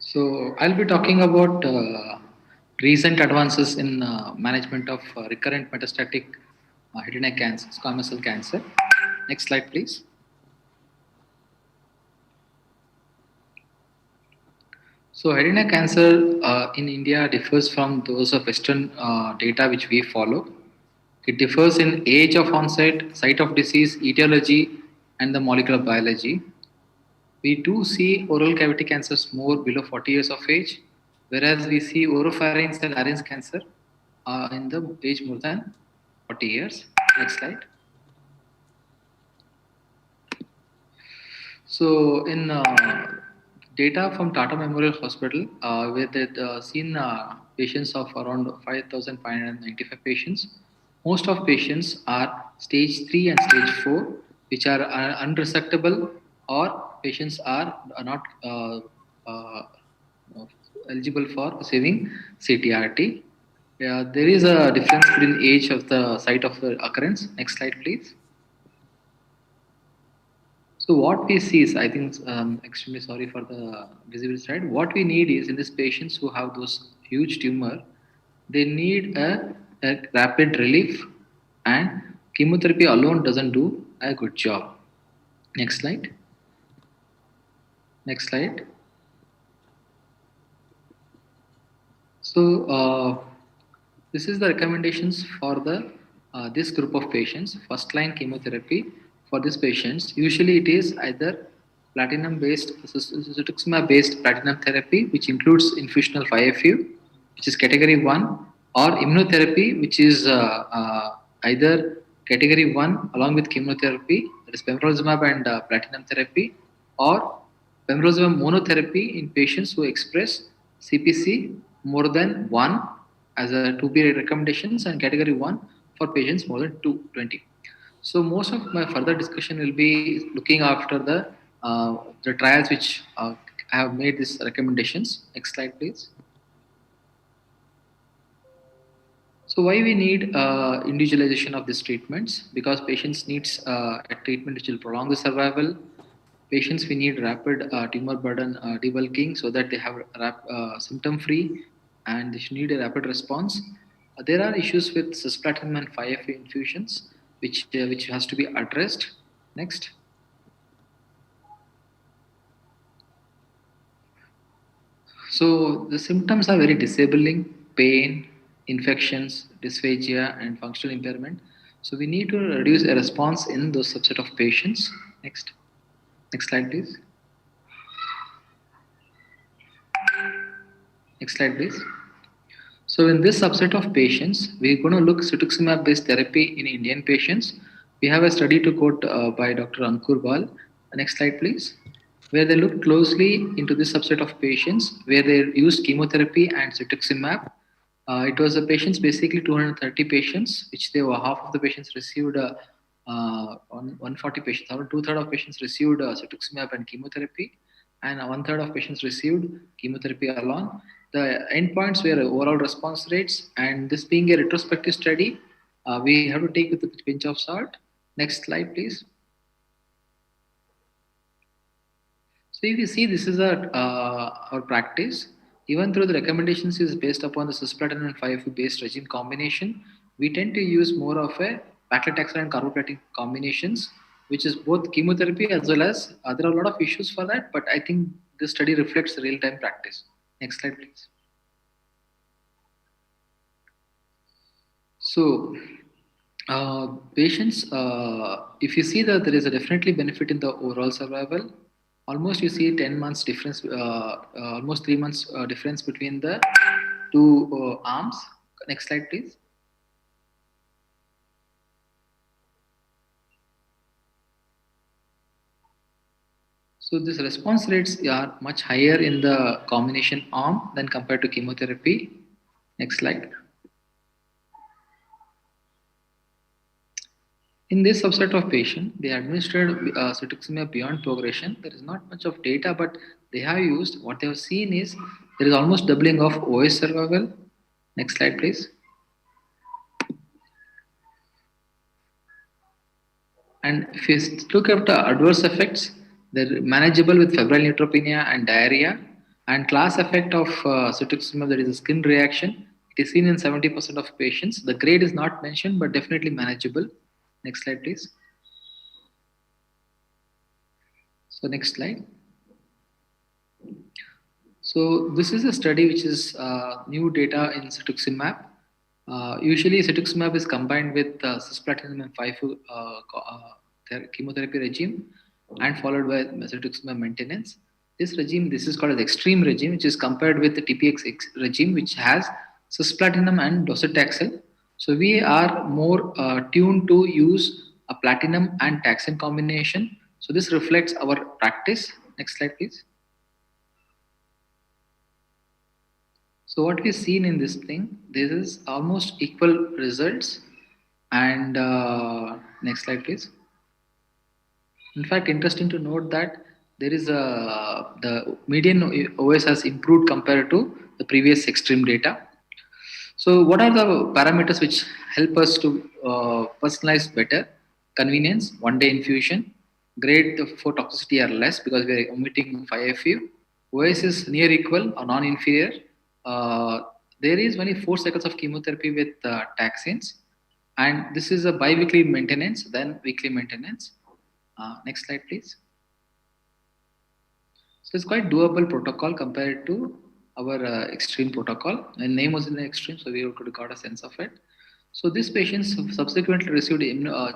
So I'll be talking about recent advances in management of recurrent metastatic head and neck cancer, squamous cell cancer. Next slide, please. So head and neck cancer in India differs from those of Western data which we follow. It differs in age of onset, site of disease, etiology, and the molecular biology. We do see oral cavity cancers more below 40 years of age, whereas we see oropharynx and larynx cancer in the age more than 40 years. Next slide. So, in data from Tata Memorial Hospital, where they seen patients of around 5,595 patients, most of patients are stage 3 and stage 4, which are unresectable, or patients are not uh, eligible for receiving CTRT. Yeah, there is a difference between age of the site of the occurrence. Next slide, please. So what we see is, I think, extremely sorry for the visible slide. What we need is in these patients who have those huge tumor, they need a rapid relief, and chemotherapy alone doesn't do a good job. Next slide. Next slide. So this is the recommendations for the this group of patients. First line chemotherapy for these patients. Usually it is either platinum based, cetuximab based platinum therapy, which includes infusional 5FU, which is category 1, or immunotherapy, which is either category 1 along with chemotherapy, that is pembrolizumab and platinum therapy, or pembrolizumab monotherapy in patients who express CPC more than 1 as a 2B recommendations, and category 1 for patients more than 220. So most of my further discussion will be looking after the trials which have made these recommendations. Next slide, please. So why we need individualization of these treatments? Because patients needs a treatment which will prolong the survival. Patients we need rapid tumor burden debulking so that they have symptom free, and they should need a rapid response. There are issues with cisplatin and 5FA infusions which has to be addressed. Next. So the symptoms are very disabling: pain, infections, dysphagia, and functional impairment. So we need to reduce a response in those subset of patients. Next. Next slide, please. Next slide, please. So in this subset of patients, we're going to look cetuximab-based therapy in Indian patients. We have a study to quote by Dr. Ankur Bal. Next slide, please. Where they looked closely into this subset of patients, where they used chemotherapy and cetuximab. It was a patients, basically 230 patients, which they were half of the patients received on 140 patients. Around two-thirds of patients received cetuximab and chemotherapy, and one-third of patients received chemotherapy alone. The endpoints were overall response rates, and this being a retrospective study, we have to take with a pinch of salt. Next slide, please. So if you see, this is our practice. Even though the recommendations is based upon the cisplatin and 5 based regime combination, we tend to use more of a paclitaxel and carboplatin combinations, which is both chemotherapy as well as there are a lot of issues for that. But I think this study reflects real time practice. Next slide, please. So patients, if you see that there is a definitely benefit in the overall survival, almost you see 10 months difference, almost 3 months difference between the two arms. Next slide, please. So these response rates are much higher in the combination arm than compared to chemotherapy. Next slide. In this subset of patient, they administered cetuximab beyond progression. There is not much of data, but they have used. What they have seen is there is almost doubling of OS survival. Next slide, please. And if you look at the adverse effects, they're manageable with febrile neutropenia and diarrhea. And class effect of cetuximab, that is a skin reaction, it is seen in 70% of patients. The grade is not mentioned, but definitely manageable. Next slide, please. So next slide. So this is a study which is new data in cetuximab. Usually, cetuximab is combined with cisplatin and FIFO chemotherapy regime and followed by cetuximab maintenance. This regime, this is called as extreme regime, which is compared with the TPX regime, which has cisplatinum and docetaxel. So we are more tuned to use a platinum and taxane combination. So this reflects our practice. Next slide, please. So what we've seen in this thing, this is almost equal results. And next slide, please. In fact, interesting to note that there is the median OS has improved compared to the previous extreme data. So what are the parameters which help us to personalize better? Convenience, 1 day infusion, grade for toxicity are less because we are omitting 5FU. OS is near equal or non-inferior. Uh, there is only 4 cycles of chemotherapy with taxanes, and this is a bi-weekly maintenance, then weekly maintenance. Next slide, please. So it's quite doable protocol compared to our extreme protocol. The name was in the extreme, so we could got a sense of it. So these patients subsequently received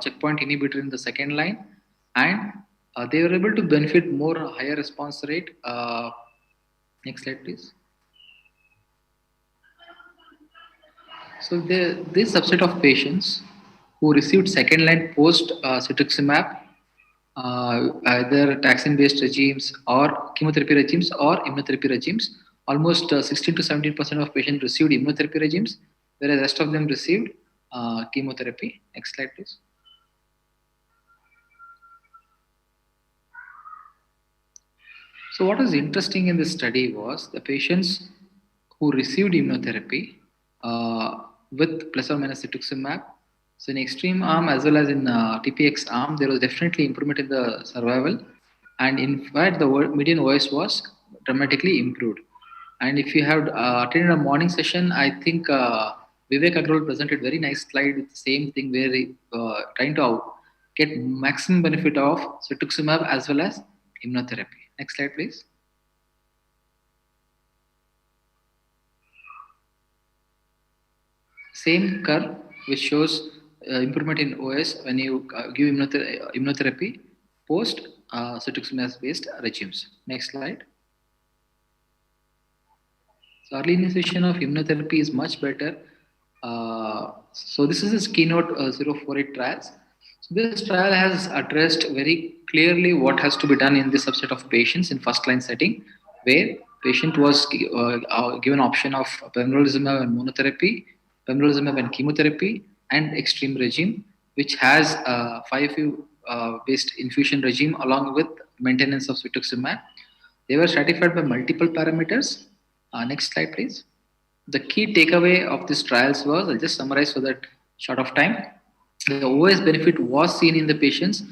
checkpoint inhibitor in the second line, and they were able to benefit more higher response rate. Next slide, please. So this subset of patients who received second line post cetuximab, either taxane-based regimes or chemotherapy regimes or immunotherapy regimes, almost 16 to 17% of patients received immunotherapy regimes, whereas the rest of them received chemotherapy. Next slide, please. So what is interesting in this study was the patients who received immunotherapy with plus or minus cetuximab. So in extreme arm as well as in TPX arm, there was definitely improvement in the survival, and in fact the median OS was dramatically improved. And if you have attended a morning session, I think Vivek Agrawal presented very nice slide with the same thing where he trying to get maximum benefit of cetuximab as well as immunotherapy. Next slide, please. Same curve which shows improvement in OS when you give immunotherapy post cetuximab based regimes. Next slide. So early initiation of immunotherapy is much better. So this is a keynote 048 trials. So this trial has addressed very clearly what has to be done in this subset of patients in first line setting, where patient was given option of pembrolizumab and monotherapy, pembrolizumab and chemotherapy, and extreme regime, which has 5 based infusion regime along with maintenance of cetuximab. They were stratified by multiple parameters. Next slide, please. The key takeaway of these trials was, I'll just summarize for that short of time. The OS benefit was seen in the patients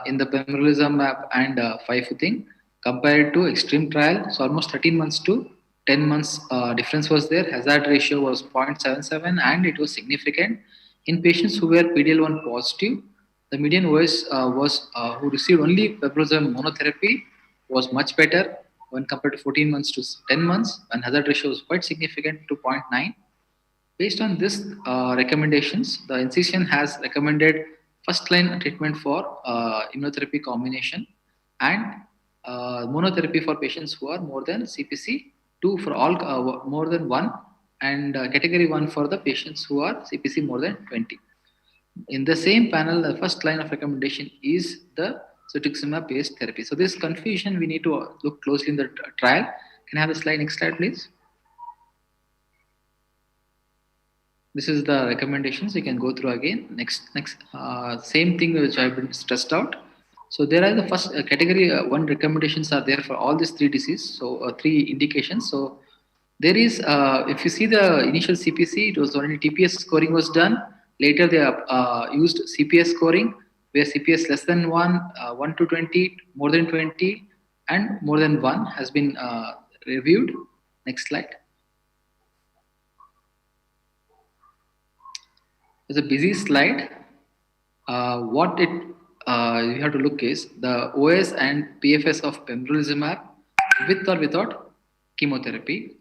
in the pembrolizumab and FIFO thing compared to extreme trial. So almost 13 months to 10 months difference was there. Hazard ratio was 0.77 and it was significant. In patients who were PDL1 positive, the median OS was who received only pembrolizumab monotherapy was much better when compared to 14 months to 10 months, and hazard ratio was quite significant to 0.9. Based on this recommendations, the NCCN has recommended first line treatment for immunotherapy combination and monotherapy for patients who are more than CPC 2 for all more than 1, and category 1 for the patients who are CPC more than 20. In the same panel, the first line of recommendation is the cetuximab based therapy. So this confusion we need to look closely in the trial. Can I have the slide? Next slide, please. This is the recommendations. You can go through again. Next, same thing which I've been stressed out. So there are the first category 1 recommendations are there for all these 3 diseases. So 3 indications. So there is, if you see the initial CPC, it was only TPS scoring was done. Later they used CPS scoring, where CPS less than 1, 1 to 20, more than 20, and more than 1 has been reviewed. Next slide. It's a busy slide. What it you have to look is the OS and PFS of pembrolizumab with or without chemotherapy.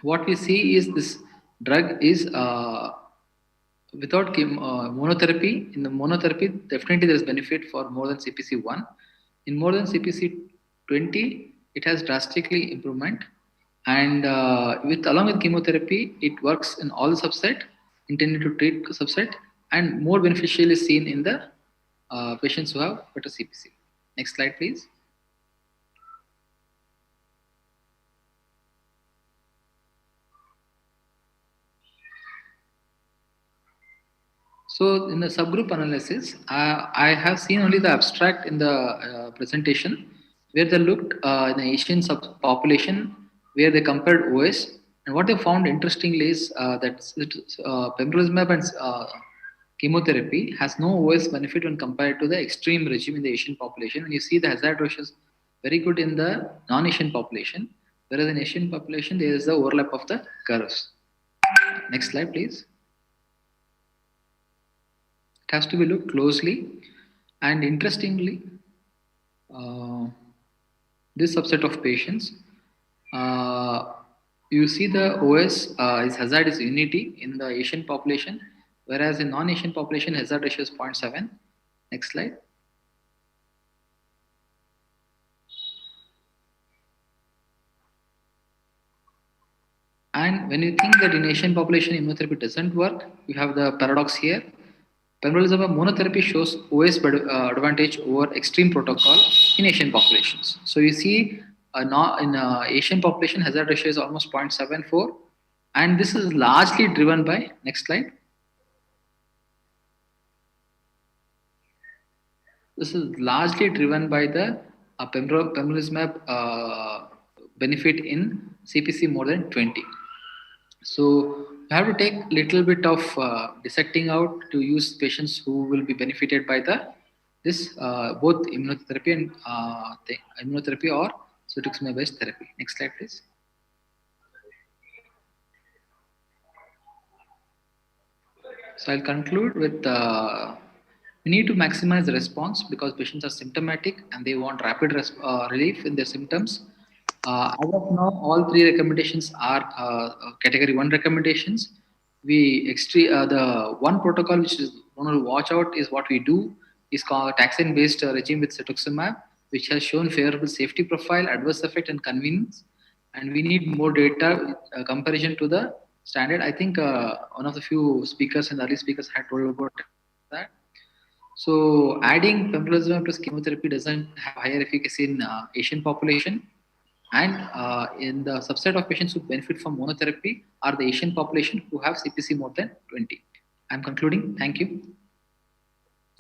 What we see is this drug is without monotherapy. In the monotherapy, definitely there is benefit for more than CPC1. In more than CPC20, it has drastically improvement. And with along with chemotherapy, it works in all the subset intended to treat subset, and more beneficial is seen in the patients who have better CPC. Next slide, please. So in the subgroup analysis, I have seen only the abstract in the presentation where they looked in the Asian population where they compared OS, and what they found interestingly is that pembrolizumab and chemotherapy has no OS benefit when compared to the extreme regime in the Asian population. And you see the hazard ratio is very good in the non-Asian population, whereas in Asian population there is the overlap of the curves. Next slide, please. It has to be looked closely, and interestingly, this subset of patients, uh, you see the OS is hazard is unity in the Asian population, whereas in non-Asian population hazard ratio is 0.7. Next slide. And when you think that in Asian population immunotherapy doesn't work, you have the paradox here. Pembrolizumab monotherapy shows OS advantage over extreme protocol in Asian populations. So you see, in Asian population, hazard ratio is almost 0.74, and this is largely driven by, next slide. This is largely driven by the pembrolizumab benefit in CPC more than 20. So you have to take little bit of dissecting out to use patients who will be benefited by the this both immunotherapy and immunotherapy or cetuximab based therapy. Next slide, please. So I'll conclude with we need to maximize the response because patients are symptomatic and they want rapid relief in their symptoms. As of now, all three recommendations are category 1 recommendations. The one protocol which is one to watch out is what we do is called taxane based regime with cetuximab, which has shown favorable safety profile, adverse effect, and convenience. And we need more data comparison to the standard. I think one of the few speakers and early speakers had told about that. So adding pembrolizumab plus chemotherapy doesn't have higher efficacy in Asian population, and in the subset of patients who benefit from monotherapy are the Asian population who have CPC more than 20. I'm concluding. Thank you.